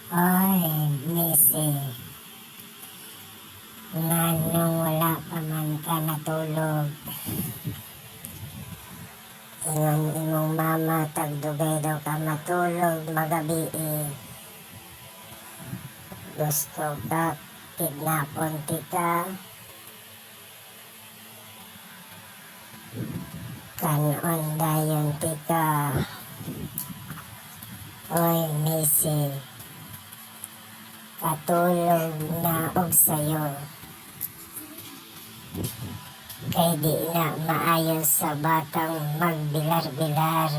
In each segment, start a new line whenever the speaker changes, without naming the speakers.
Oy, Missy, nganong wala pa man ka natulog? Ingon imong mama tagdugay daw ka matulog magabi Gusto ka kidnapon ti ka? Kanon dayon ti ka? Oy, Missy, katulog na og sayo. Kay di na maayo sa batang magbilar-bilar.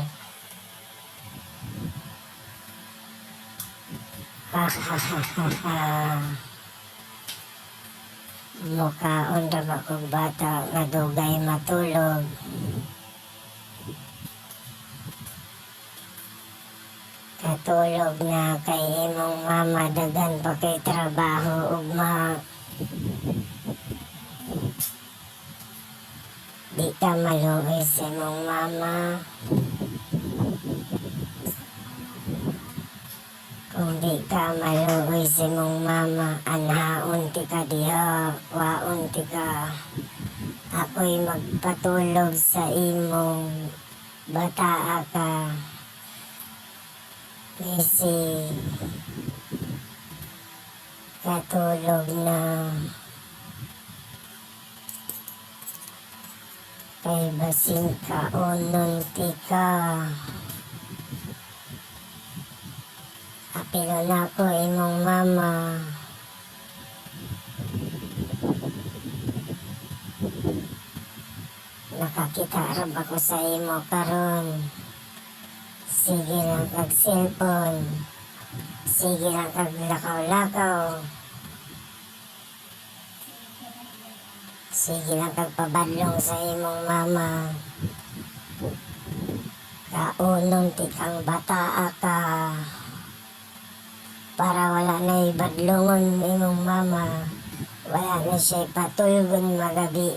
Ha ha ha ha ha. Mukhaon ra ba kog bata nga dugay matulog? Katulog na kay imong mama daghan pa kay trabaho ugma. Di ka maluoy sa imong mama. Kung di ka maluoy sa imong mama, anhaon ti ka diha, waon ti ka. Ako'y magpatulog sa imong bataa ka. Missy, katulog na. Kay basing kaunon ti ka. Apilo na ko imong mama. Nakakita ra ba ko sa imo karon? Sige lang kag cellphone. Sige lang kag lakaw-lakaw. Sige lang kag pabadlong sa imong mama. Kaunon ti kang bataa ka. Para wala na ibadlongon imong mama. Wala na siya patulgon magabi